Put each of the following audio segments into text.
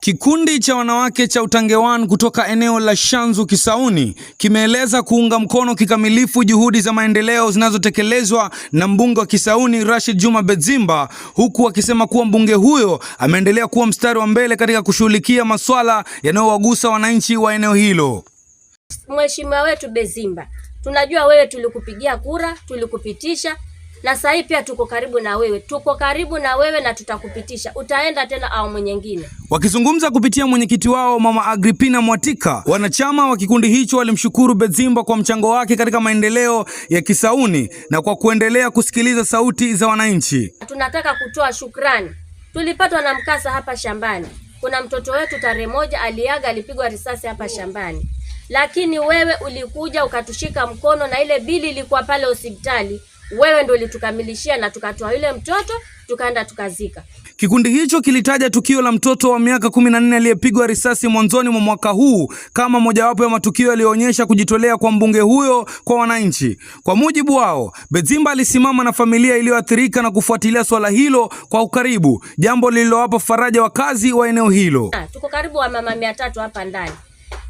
Kikundi cha wanawake cha Utange One kutoka eneo la Shanzu Kisauni kimeeleza kuunga mkono kikamilifu juhudi za maendeleo zinazotekelezwa na mbunge wa Kisauni Rashid Juma Bedzimba, huku akisema kuwa mbunge huyo ameendelea kuwa mstari wa mbele katika kushughulikia masuala yanayowagusa wananchi wa eneo hilo. Mheshimiwa wetu Bedzimba, tunajua wewe tulikupigia kura, tulikupitisha, na sasa hivi pia tuko karibu na wewe na tutakupitisha. Utaenda tena awamu nyingine. Wakizungumza kupitia mwenyekiti wao Mama Agripina Mwatika, wanachama wa kikundi hicho walimshukuru Bedzimba kwa mchango wake katika maendeleo ya Kisauni na kwa kuendelea kusikiliza sauti za wananchi. Tunataka kutoa shukrani. Tulipatwa na mkasa hapa shambani. Kuna mtoto wetu tarehe 1 aliaga, alipigwa risasi hapa shambani. Lakini wewe ulikuja ukatushika mkono, na ile bili ilikuwa pale hospitali. Wewe ndio ulitukamilishia na tukatoa yule mtoto tukaenda tukazika. Kikundi hicho kilitaja tukio la mtoto wa miaka 14 aliyepigwa risasi mwanzoni mwa mwaka huu kama mojawapo ya matukio yaliyoonyesha kujitolea kwa mbunge huyo kwa wananchi. Kwa mujibu wao, Bedzimba alisimama na familia iliyoathirika na kufuatilia swala hilo kwa ukaribu, jambo lililowapa faraja wakazi wa eneo hilo. Tuko karibu wa mama 300 hapa ndani.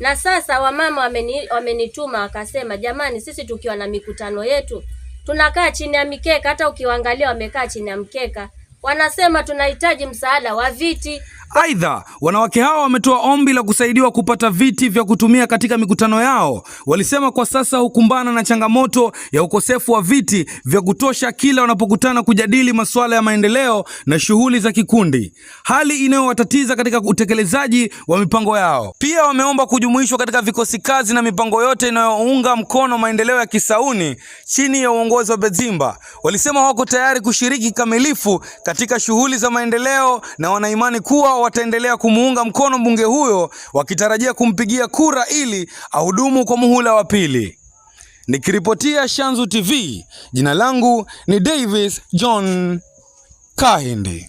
Na sasa wamama wamenituma wakasema, jamani, sisi tukiwa na mikutano yetu tunakaa chini ya mikeka, hata ukiwaangalia wamekaa chini ya mkeka. Wanasema tunahitaji msaada wa viti. Aidha, wanawake hao wametoa ombi la kusaidiwa kupata viti vya kutumia katika mikutano yao. Walisema kwa sasa hukumbana na changamoto ya ukosefu wa viti vya kutosha kila wanapokutana kujadili masuala ya maendeleo na shughuli za kikundi, hali inayowatatiza katika utekelezaji wa mipango yao. Pia wameomba kujumuishwa katika vikosi kazi na mipango yote inayounga mkono maendeleo ya Kisauni chini ya uongozi wa Bedzimba. Walisema wako tayari kushiriki kikamilifu katika shughuli za maendeleo na wanaimani kuwa wataendelea kumuunga mkono mbunge huyo, wakitarajia kumpigia kura ili ahudumu kwa muhula wa pili. Nikiripotia Shanzu TV, jina langu ni Davis John Kahindi.